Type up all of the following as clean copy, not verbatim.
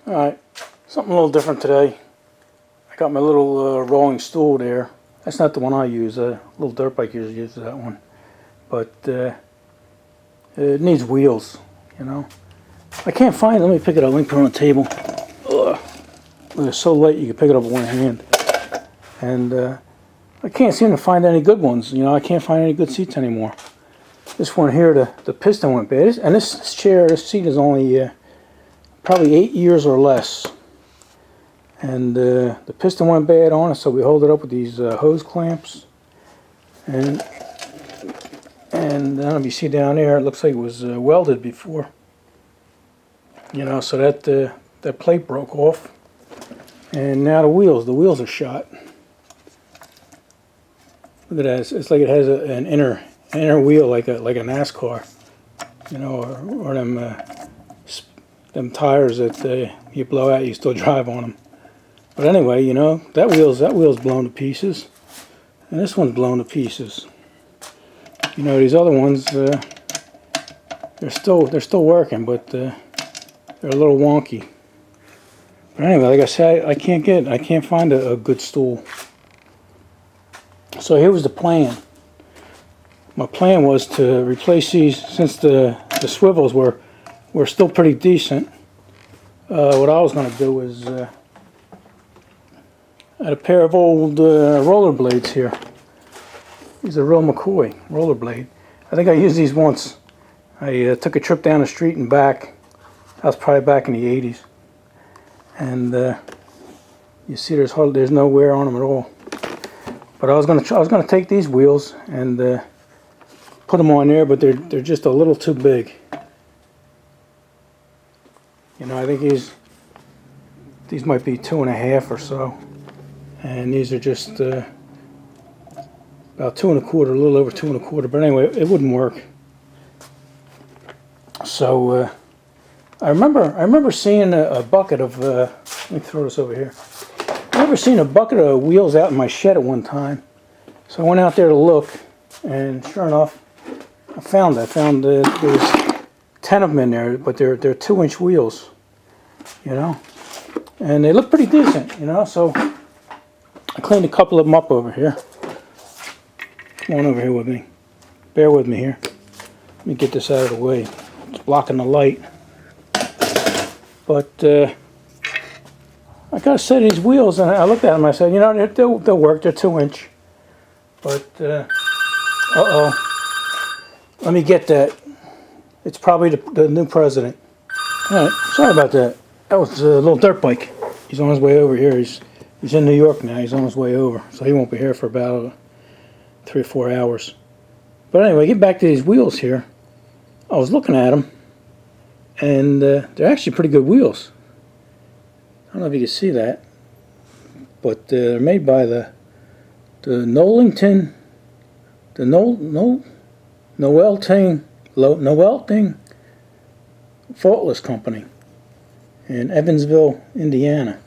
Alright, something a little different today. I got my little rolling stool there. That's not the one I use. A little dirt bike usually uses that one. But it needs wheels, you know. I can't find it. Let me pick it up. Let me put it on the table. Ugh. It's so light you can pick it up with one hand. And I can't seem to find any good ones. You know, I can't find any good seats anymore. This one here, the piston went bad. And this seat is only probably 8 years or less. And the piston went bad on it, so we hold it up with these hose clamps. And then if you see down there, it looks like it was welded before. You know, so that plate broke off. And now the wheels are shot. Look at that. It's like it has an inner wheel, like a NASCAR. You know, or them tires that you blow out, you still drive on them. But anyway, you know, that wheel's blown to pieces, and this one's blown to pieces. You know, these other ones, they're still working, but they're a little wonky. But anyway, like I said, I can't find a good stool. So here was the plan. My plan was to replace these, since the swivels were still pretty decent. What I was going to do was I had a pair of old roller blades here. These are real McCoy roller blade. I think I used these once. I took a trip down the street and back. I was probably back in the 80s. And you see, there's no wear on them at all. But I was gonna take these wheels and put them on there, but they're just a little too big. You know, I think these might be 2.5 or so, and these are just about 2 1/4, a little over 2 1/4. But anyway, it wouldn't work. So I remember seeing a bucket of. Let me throw this over here. I remember seeing a bucket of wheels out in my shed at one time. So I went out there to look, and sure enough, I found there's 10 of them in there, but they're 2-inch wheels, you know, and they look pretty decent, you know. So I cleaned a couple of them up over here. Come on over here with me. Bear with me here. Let me get this out of the way. It's blocking the light. But I gotta say, these wheels, and I looked at them, I said, you know, they'll work. They're 2-inch. But uh-oh. Let me get that. It's probably the new president. Alright, sorry about that. That was a little dirt bike. He's on his way over here. He's in New York now. He's on his way over. So he won't be here for about 3 or 4 hours. But anyway, get back to these wheels here. I was looking at them, and they're actually pretty good wheels. I don't know if you can see that, but they're made by the Noelting Faultless Company in Evansville, Indiana.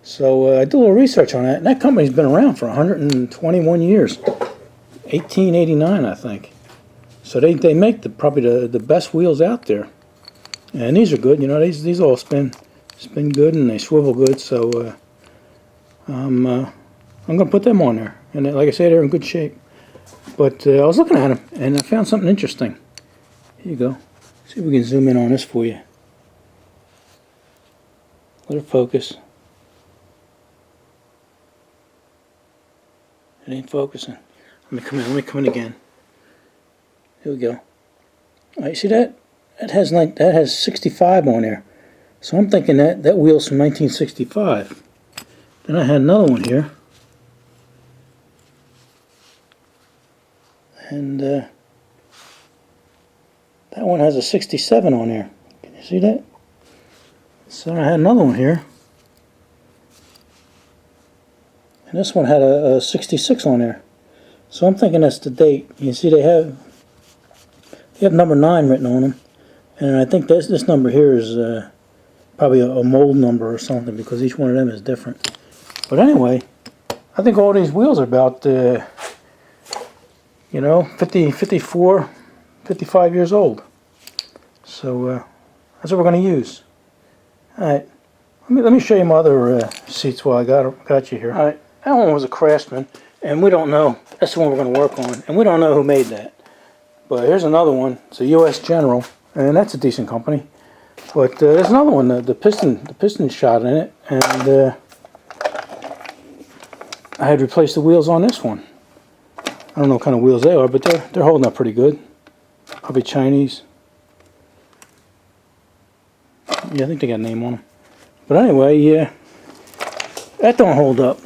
So I did a little research on that, and that company's been around for 121 years, 1889, I think. So they make probably the best wheels out there, and these are good. You know, these all spin good and they swivel good. So I'm gonna put them on there, and like I said, they're in good shape. But I was looking at them and I found something interesting. Here you go. See if we can zoom in on this for you. Let it focus. It ain't focusing. Let me come in again. Here we go. All right, see that? That has 65 on there. So I'm thinking that wheel's from 1965. Then I had another one here. And that one has a 67 on there. Can you see that? So I had another one here. And this one had a 66 on there. So I'm thinking that's the date. You see they have number 9 written on them. And I think this number here is probably a mold number or something, because each one of them is different. But anyway, I think all these wheels are about, you know, 54, 55 years old. So that's what we're going to use. Alright, let me show you my other seats while I got you here. Alright, that one was a Craftsman, and we don't know. That's the one we're going to work on, and we don't know who made that. But here's another one. It's a U.S. General, and that's a decent company. But there's another one, the piston shot in it, and I had replaced the wheels on this one. I don't know what kind of wheels they are, but they're holding up pretty good. Probably Chinese. Yeah, I think they got a name on them. But anyway, yeah, that don't hold up.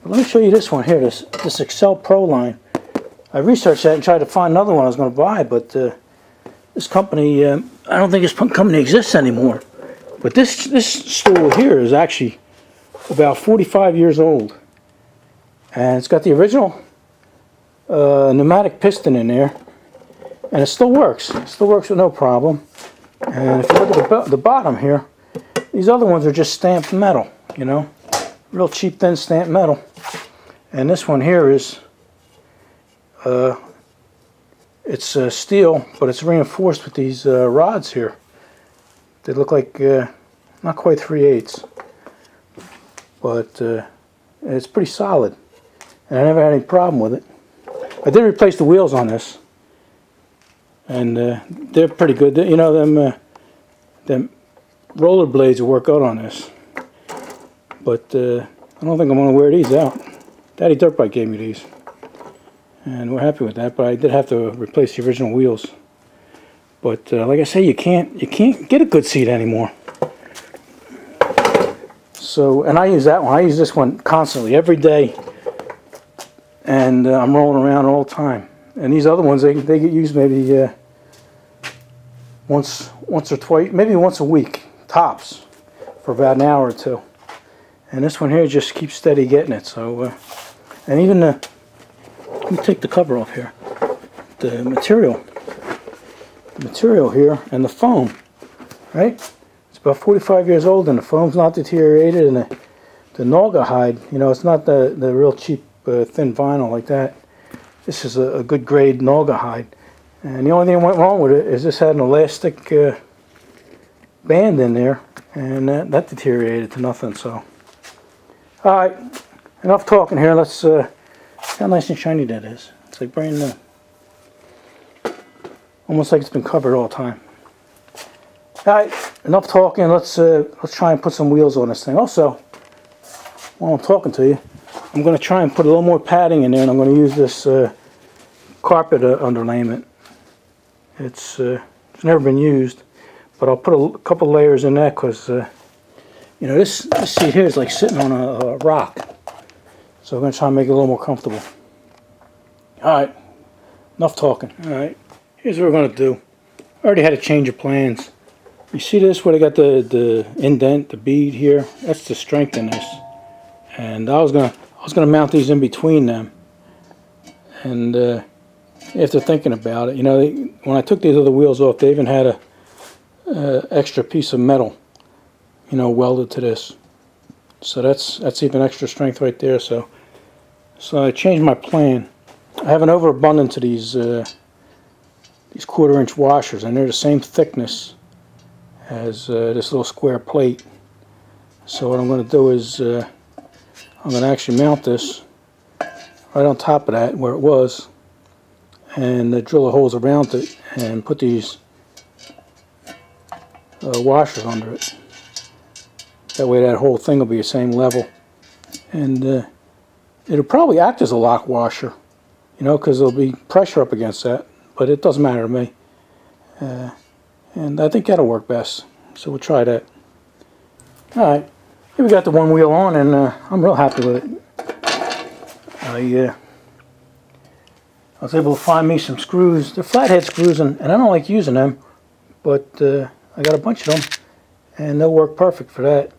But let me show you this one here, this Excel Pro line. I researched that and tried to find another one I was going to buy, but this company, I don't think this company exists anymore. But this stool here is actually about 45 years old. And it's got the original pneumatic piston in there. And it still works. It still works with no problem. And if you look at the bottom here, these other ones are just stamped metal, you know. Real cheap thin stamped metal. And this one here is, it's steel, but it's reinforced with these rods here. They look like not quite 3/8, but it's pretty solid. And I never had any problem with it. I did replace the wheels on this. And they're pretty good. You know, them roller blades will work out on this. But I don't think I'm going to wear these out. Daddy Dirt Bike gave me these. And we're happy with that, but I did have to replace the original wheels. But like I say, you can't get a good seat anymore. So, and I use that one. I use this one constantly, every day. And I'm rolling around all the time. And these other ones, they get used maybe once or twice, maybe once a week, tops, for about an hour or two. And this one here just keeps steady getting it. So, and even let me take the cover off here. The material here and the foam, right? It's about 45 years old, and the foam's not deteriorated, and the Nauga hide, you know, it's not the real cheap thin vinyl like that. This is a good grade Nauga hide. And the only thing that went wrong with it is this had an elastic band in there, and that deteriorated to nothing. So, alright, enough talking here. Let's see how nice and shiny that is. It's like brand new. Almost like it's been covered all the time. Alright, enough talking. Let's try and put some wheels on this thing. Also, while I'm talking to you, I'm going to try and put a little more padding in there, and I'm going to use this carpet underlayment. It's never been used, but I'll put a couple layers in that because you know, this seat here is like sitting on a rock. So I'm going to try and make it a little more comfortable. Alright, enough talking. Alright, here's what we're going to do. I already had a change of plans. You see this where they got the indent, the bead here? That's to strengthen this. And I was gonna mount these in between them. And after thinking about it, you know, when I took these other wheels off, they even had a extra piece of metal, you know, welded to this. So that's even extra strength right there. So I changed my plan. I have an overabundance of these 1/4-inch washers, and they're the same thickness as this little square plate. So what I'm going to do is I'm going to actually mount this right on top of that where it was, and drill the holes around it and put these washers under it. That way that whole thing will be the same level, and it'll probably act as a lock washer, you know, because there'll be pressure up against that, but it doesn't matter to me. And I think that'll work best, so we'll try that. Alright, here we got the one wheel on, and I'm real happy with it. I was able to find me some screws. They're flathead screws, and I don't like using them, but I got a bunch of them, and they'll work perfect for that.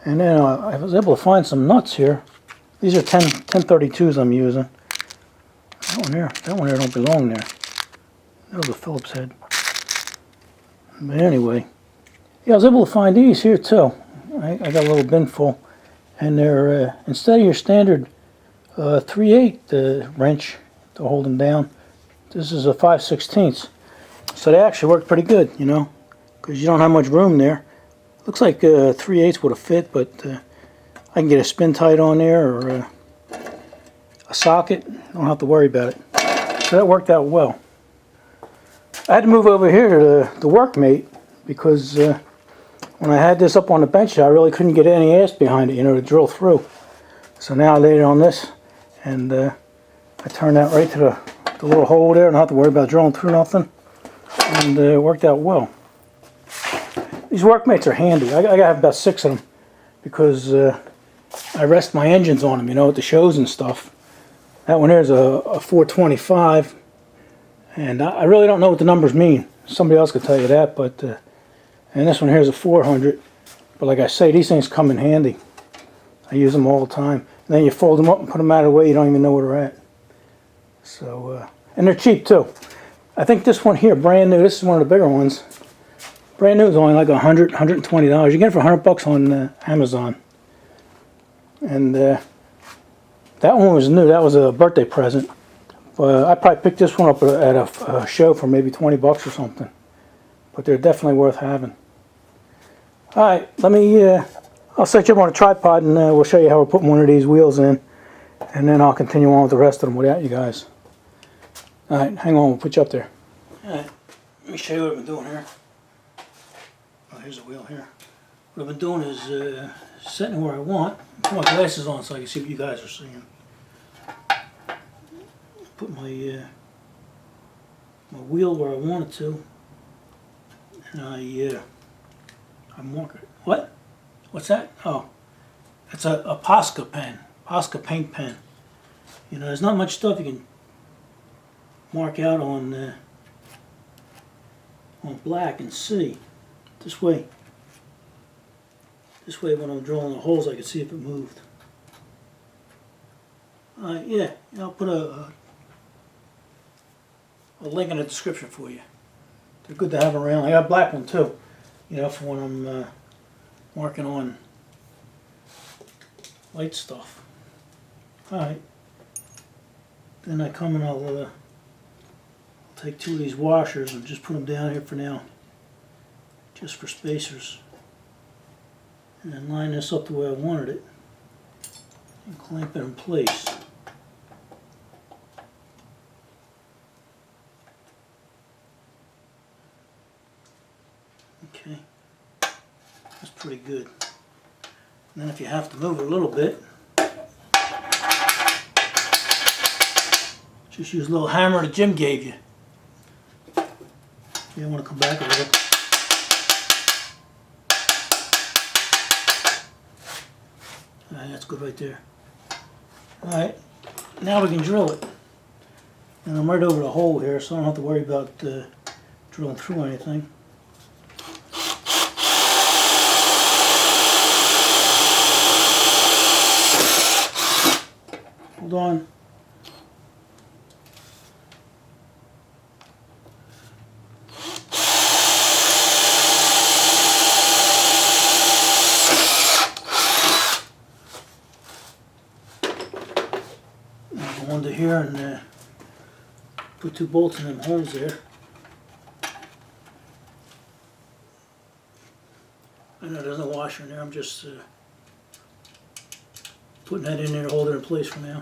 And then I was able to find some nuts here. These are 1032s I'm using. That one there don't belong there. That was a Phillips head. But anyway, yeah, I was able to find these here too. I got a little bin full, and they're instead of your standard 3/8 wrench to hold them down, this is a 5/16. So they actually work pretty good, you know, because you don't have much room there. Looks like 3/8 would have fit, but I can get a spin tight on there or a socket. I don't have to worry about it. So that worked out well. I had to move over here to the workmate because when I had this up on the bench, I really couldn't get any ass behind it, you know, to drill through. So now I laid it on this, and I turned that right to the little hole there. I don't have to worry about drilling through nothing, and it worked out well. These workmates are handy. I gotta have about 6 of them because I rest my engines on them, you know, at the shows and stuff. That one there's a 425, and I really don't know what the numbers mean. Somebody else could tell you that, but and this one here's a 400. But like I say, these things come in handy. I use them all the time. And then you fold them up and put them out of the way. You don't even know where they're at. So and they're cheap too. I think this one here, brand new. This is one of the bigger ones. Brand new is only like $100, $120. You get it for $100 on Amazon. And that one was new. That was a birthday present. I probably picked this one up at a show for maybe $20 or something. But they're definitely worth having. All right, let me. I'll set you up on a tripod and we'll show you how we're putting one of these wheels in, and then I'll continue on with the rest of them without you guys. All right, hang on. We'll put you up there. All right, let me show you what I've been doing here. Oh, here's a wheel here. What I've been doing is setting where I want. Put my glasses on so I can see what you guys are seeing. Put my my wheel where I want it to, and I'm marking. What? What's that? Oh, it's a Posca pen, Posca paint pen. You know, there's not much stuff you can mark out on black and see. This way when I'm drilling the holes, I can see if it moved. Yeah, I'll put a link in the description for you. They're good to have around. I got a black one too, you know, for when I'm marking on light stuff. Alright. Then I come and I'll take 2 of these washers and just put them down here for now, just for spacers. And then line this up the way I wanted it and clamp it in place. Okay, that's pretty good. And then if you have to move it a little bit, just use a little hammer that Jim gave you. You want to come back a little. Alright, that's good right there. Alright, now we can drill it. And I'm right over the hole here, so I don't have to worry about drilling through anything. Hold on. I'll go under here and put 2 bolts in them holes there. I know there's no washer in there, I'm just putting that in there to hold it in place for now.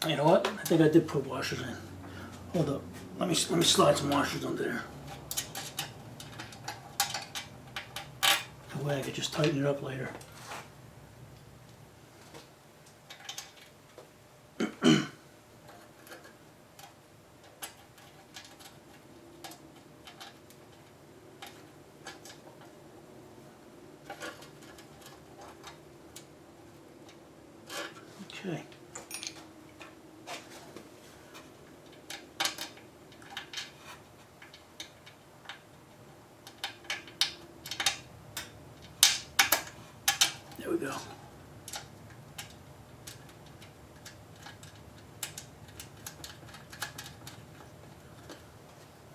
You know what? I think I did put washers in. Hold up. Let me slide some washers under there. That way I could just tighten it up later. Okay. There we go.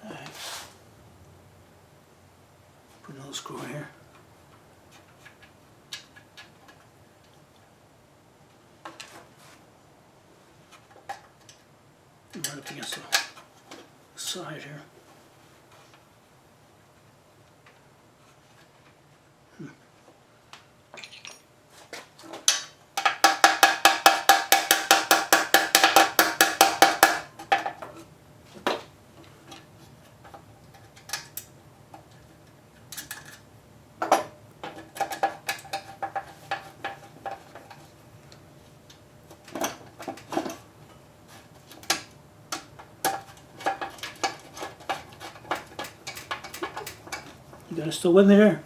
All right. Put another screw in here. Right up against the side here. You guys still with me there?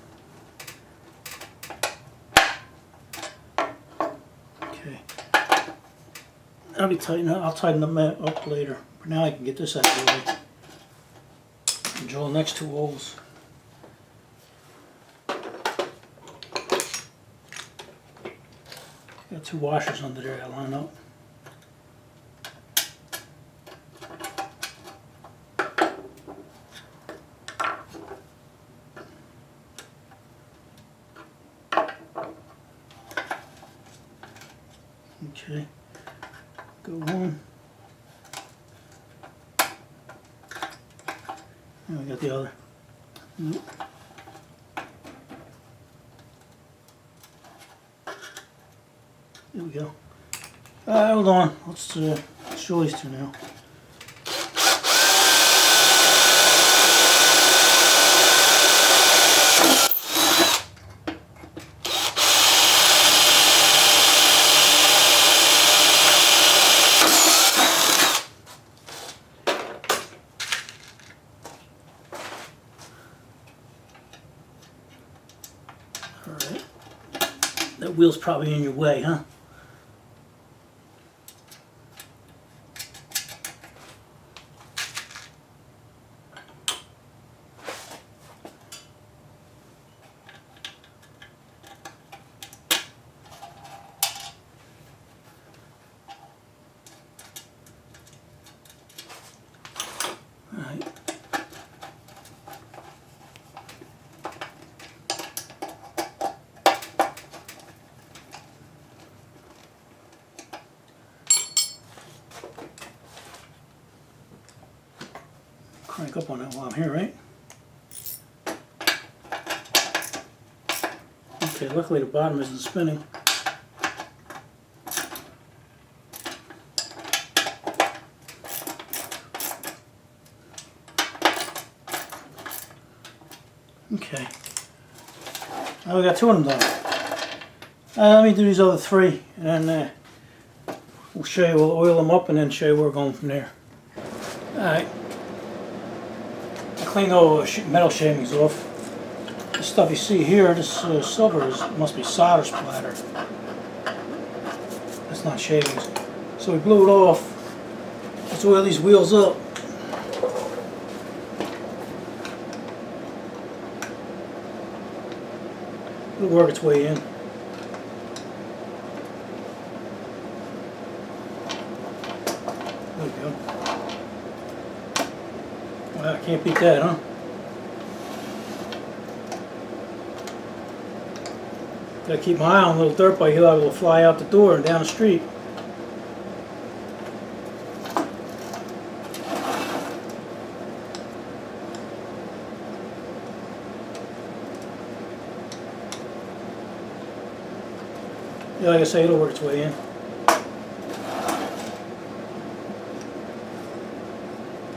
Okay. I'll tighten them up later. For now I can get this out of the way. And drill the next 2 holes. Got 2 washers under there that line up. Okay, go one. And we got the other. Nope. There we go. Hold on. Let's show these 2 now. Alright. That wheel's probably in your way, huh? Alright. Crank up on that while I'm here, right? Okay, luckily the bottom isn't spinning. Okay. Now we got 2 of them done. Let me do these other 3 and then we'll show you, we'll oil them up and then show you where we're going from there. Alright. I cleaned all the metal shavings off. This stuff you see here, this silver must be solder splatter. That's not shavings. So we blew it off. Let's oil these wheels up. It'll work its way in. There we go. Well, I can't beat that, huh? Gotta keep my eye on a little dirt bike. He'll liable to fly out the door and down the street. Yeah, like I say, it'll work its way in.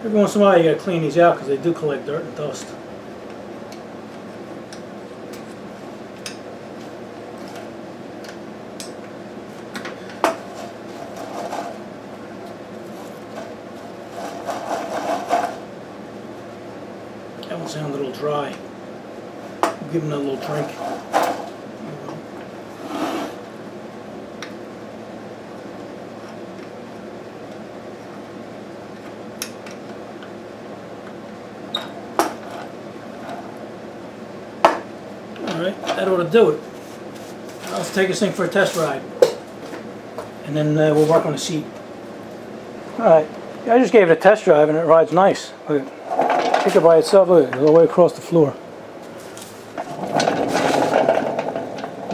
Every once in a while you gotta clean these out because they do collect dirt and dust. That one sounds a little dry. We'll give them a little drink. Alright, that ought to do it. Let's take this thing for a test ride. And then we'll work on the seat. Alright, I just gave it a test drive and it rides nice. Look, take it by itself, look, all the way across the floor. Look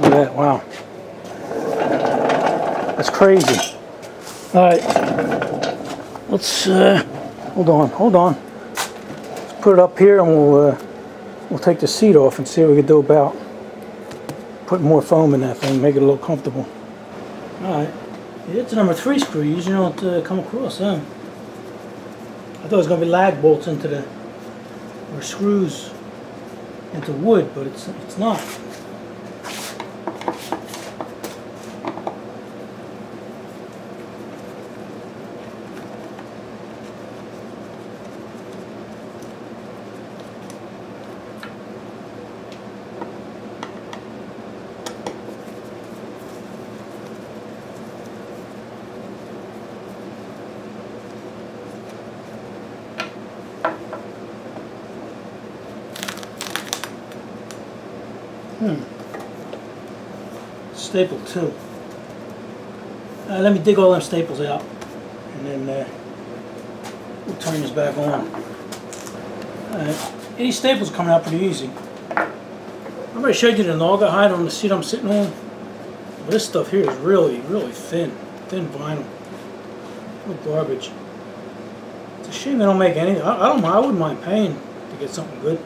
at that, wow. That's crazy. Alright, let's, hold on. Let's put it up here and we'll take the seat off and see what we can do about putting more foam in that thing, make it a little comfortable. Alright, it's number 3 screw. You usually don't come across them. I thought it was going to be lag bolts into the, or screws into wood, but it's not. Staple too. Let me dig all them staples out, and then we'll turn this back on. These staples are coming out pretty easy. I already showed you the nauga hide on the seat I'm sitting on. Well, this stuff here is really, really thin vinyl. No garbage. It's a shame they don't make anything. I wouldn't mind paying to get something good.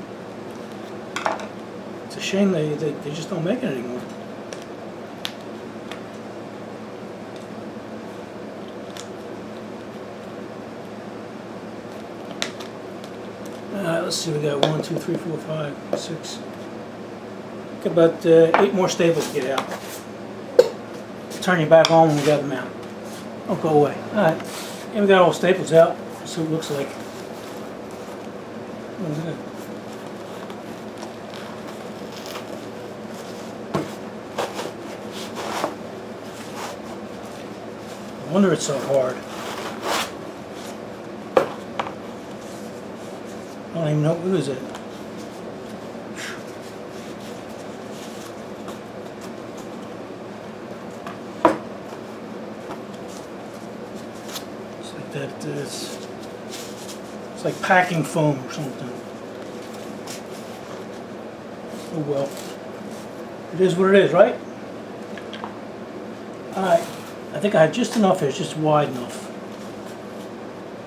It's a shame they just don't make it anymore. Let's see, we got 1, 2, 3, 4, 5, 6. Got about 8 more staples to get out. Turn you back on when we got them out. Don't go away. Alright, and we got all staples out. Let's see what it looks like. Oh, look at that. No wonder it's so hard. I don't even know, what is it? It's like that, it's like packing foam or something. Oh well. It is what it is, right? Alright, I think I had just enough here, it's just wide enough.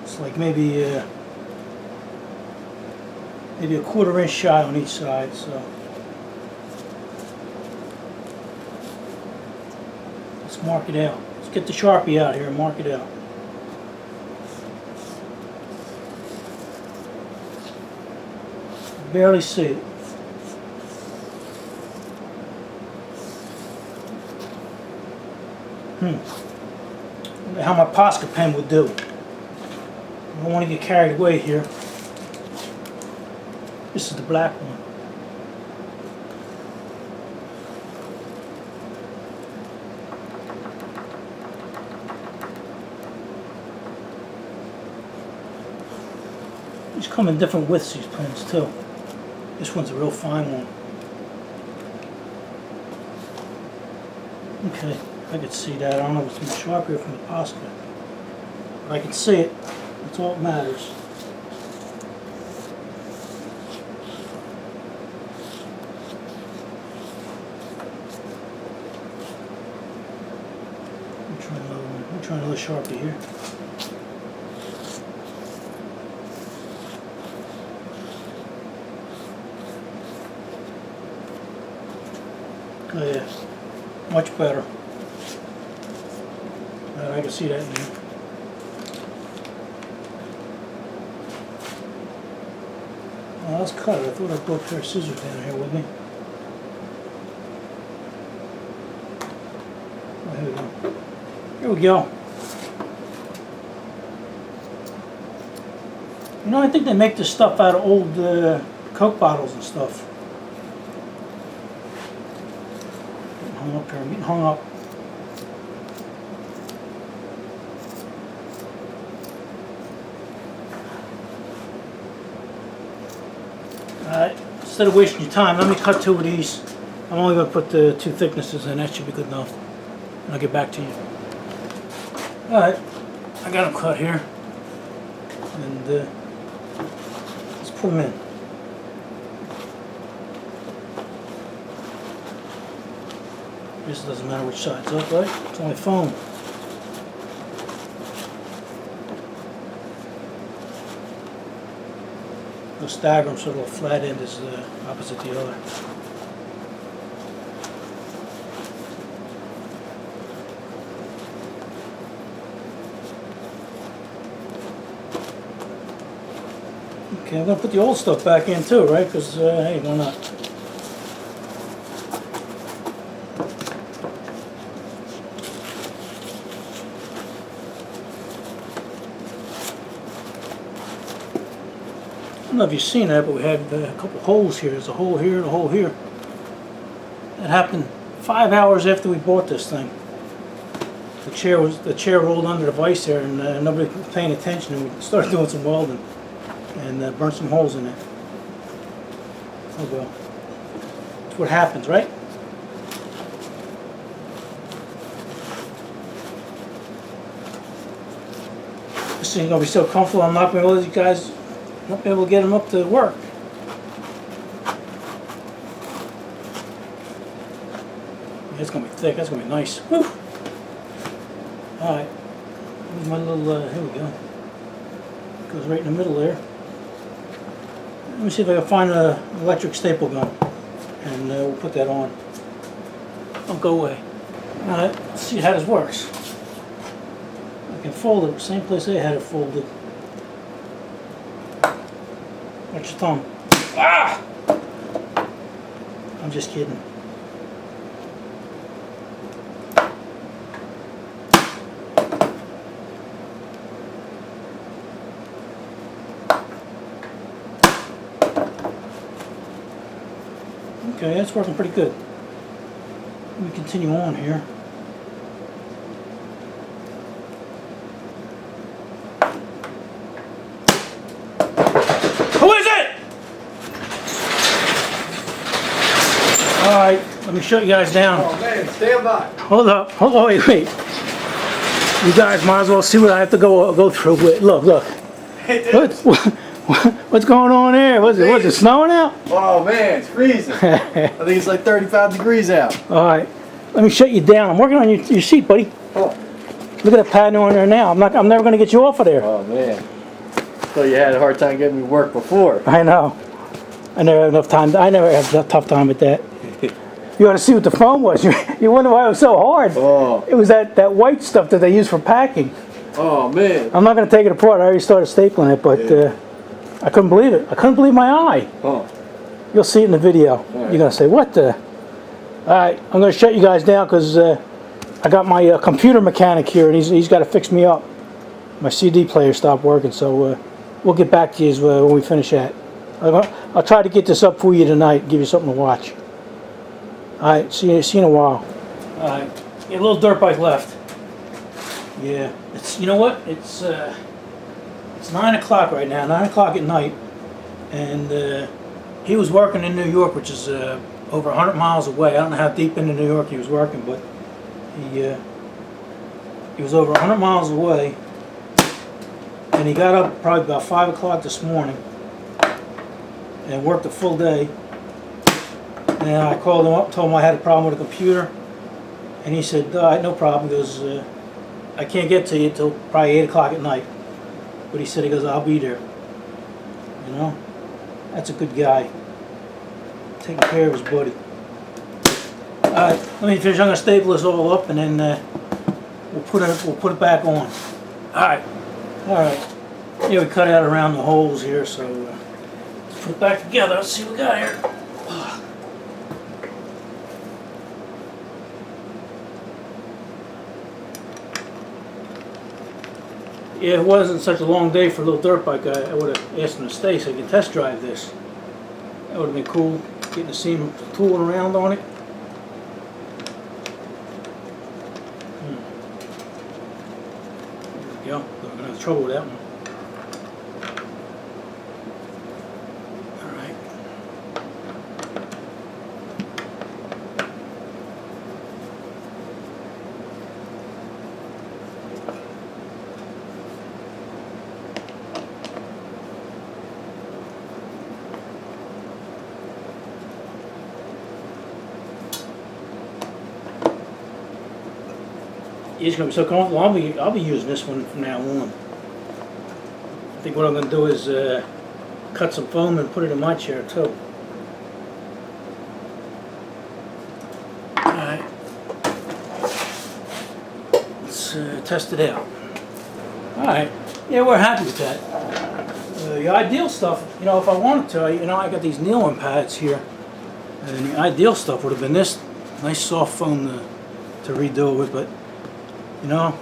It's like maybe a 1/4 inch shy on each side, so let's mark it out. Let's get the Sharpie out here and mark it out. Barely see it. Wonder how my Posca pen would do. I don't want to get carried away here. This is the black one. These come in different widths, these pens too. This one's a real fine one. Okay, I can see that. I don't know if it's from the Sharpie or from the Posca. But I can see it. That's all that matters. Try another Sharpie here. Oh yeah, much better. I can see that in there. Oh, let's cut it. I thought I brought a pair of scissors down here with me. Oh, here we go. Here we go. You know, I think they make this stuff out of old Coke bottles and stuff. Getting hung up here. I'm getting hung up. Alright, instead of wasting your time, let me cut 2 of these. I'm only going to put the 2 thicknesses in. That should be good enough. And I'll get back to you. Alright, I got them cut here, and let's put them in. This doesn't matter which side's up, right? It's only foam. We'll stagger them so the flat end is opposite the other. Okay, I'm going to put the old stuff back in too, right? Because, hey, why not? I don't know if you've seen that, but we had a couple holes here. There's a hole here and a hole here. That happened 5 hours after we bought this thing. The chair rolled under the vise there, and nobody was paying attention, and we started doing some welding. And burnt some holes in it. Oh well. That's what happens, right? This thing's gonna be so comfortable. I'm not gonna be able to, you guys, not be able to get them up to work. It's gonna be thick. That's gonna be nice. Whew. All right. Here's my little. Here we go. Goes right in the middle there. Let me see if I can find an electric staple gun, and we'll put that on. Don't go away. All right. Let's see how this works. I can fold it. Same place I had it folded. Watch your thumb. Ah! I'm just kidding. Okay, that's working pretty good. Let me continue on here. Who is it? Alright, let me shut you guys down. Oh man, stand by. Hold up. Hold on, wait. You guys might as well see what I have to go through with. Look. What's going on there? Was it snowing out? Oh man, it's freezing. I think it's like 35 degrees out. Alright, let me shut you down. I'm working on your seat, buddy. Oh. Look at that pattern on there now. I'm never gonna get you off of there. Oh man. Thought you had a hard time getting me work before. I know. I never have enough time. I never have a tough time with that. You ought to see what the foam was. You wonder why it was so hard. Oh. It was that white stuff that they use for packing. Oh man. I'm not gonna take it apart. I already started stapling it, but I couldn't believe it. I couldn't believe my eye. Oh. You'll see it in the video. Right. You're gonna say, "What the?" All right, I'm gonna shut you guys down because I got my computer mechanic here, and he's got to fix me up. My CD player stopped working, so we'll get back to you when we finish that. I'll try to get this up for you tonight and give you something to watch. All right, see you in a while. All right, a little dirt bike left. Yeah, you know what? It's 9 o'clock right now, 9 o'clock at night, and he was working in New York, which is over 100 miles away. I don't know how deep into New York he was working, but he was over 100 miles away, and he got up probably about 5 o'clock this morning and worked a full day. And I called him up, told him I had a problem with the computer, and he said, no problem. He goes, I can't get to you until probably 8 o'clock at night. But he said, he goes, I'll be there. You know, that's a good guy. Taking care of his buddy. Alright, let me finish. I'm going to staple this all up, and then we'll put it back on. Alright. Yeah, we cut out around the holes here, so let's put it back together. Let's see what we got here. Yeah, it wasn't such a long day for a little dirt bike. I would have asked him to stay so he could test drive this. That would have been cool, getting to see him tooling around on it. There we go. We're going to have trouble with that one. Alright. It's going to be so comfortable. I'll be using this one from now on. I think what I'm going to do is cut some foam and put it in my chair too. Alright. Let's test it out. Alright. Yeah, we're happy with that. The ideal stuff, you know, if I wanted to, you know, I got these kneeling pads here. And the ideal stuff would have been this nice soft foam to redo it with, but you know,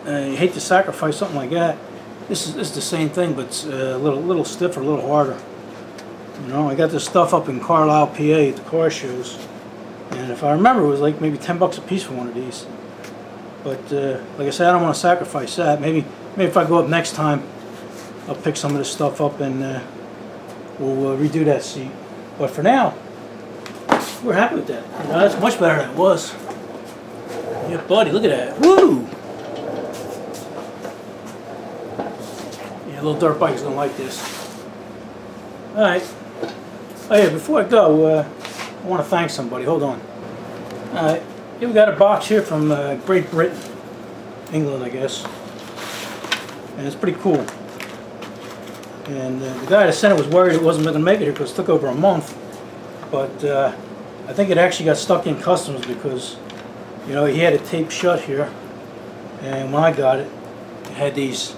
you hate to sacrifice something like that. This is the same thing, but it's a little stiffer, a little harder. You know, I got this stuff up in Carlisle, PA at the car shows, and if I remember, it was like maybe $10 a piece for one of these. But like I said, I don't want to sacrifice that. Maybe if I go up next time, I'll pick some of this stuff up and we'll redo that seat. But for now, we're happy with that. You know, that's much better than it was. Yeah, buddy, look at that. Woo! Yeah, little dirt bikers don't like this. Alright. Oh yeah, before I go, I want to thank somebody. Hold on. Alright. Here we got a box here from Great Britain. England, I guess. And it's pretty cool. And the guy that sent it was worried it wasn't going to make it here because it took over a month. But I think it actually got stuck in customs because, you know, he had it taped shut here. And when I got it, it had these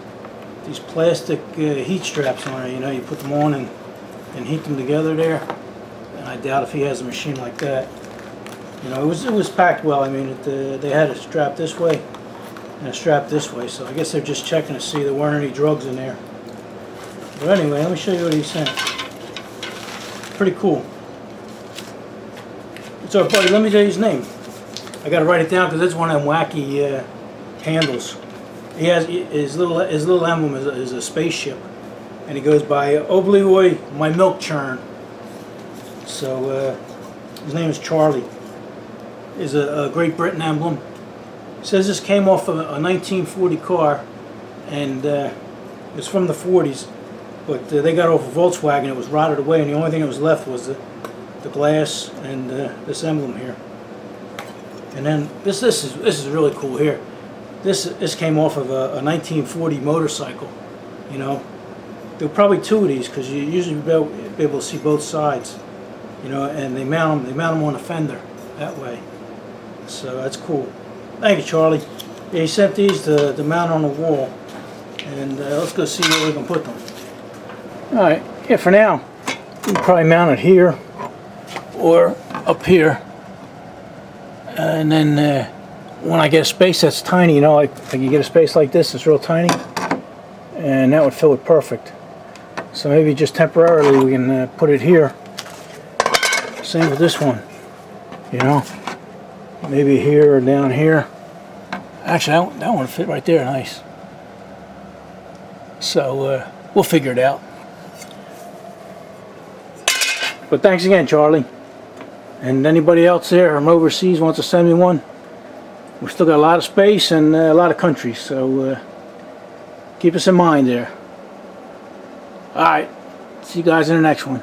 plastic heat straps on it. You know, you put them on and heat them together there. And I doubt if he has a machine like that. You know, it was packed well. I mean, they had it strapped this way and a strap this way. So I guess they're just checking to see there weren't any drugs in there. But anyway, let me show you what he sent. Pretty cool. It's our buddy. Let me tell you his name. I got to write it down because it's one of them wacky handles. He has his little emblem is a spaceship, and he goes by Oblioi, my milk churn. So his name is Charlie. Is a Great Britain emblem. It says this came off of a 1940 car, and it's from the 40s. But they got off a Volkswagen. It was rotted away, and the only thing that was left was the glass and this emblem here. And then this is really cool here. This came off of a 1940 motorcycle. You know, there were probably two of these because you usually be able to see both sides. You know, and they mount them on the fender that way. So that's cool. Thank you, Charlie. Yeah, he sent these to mount on the wall, and let's go see where we can put them. All right. Yeah, for now, we can probably mount it here or up here, and then when I get a space that's tiny, you know, like you get a space like this, it's real tiny, and that would fill it perfect. So maybe just temporarily we can put it here. Same with this one, you know, maybe here or down here. Actually, that one would fit right there, nice. So we'll figure it out. But thanks again, Charlie. And anybody else there from overseas wants to send me one, we've still got a lot of space and a lot of countries, so keep us in mind there. Alright, see you guys in the next one.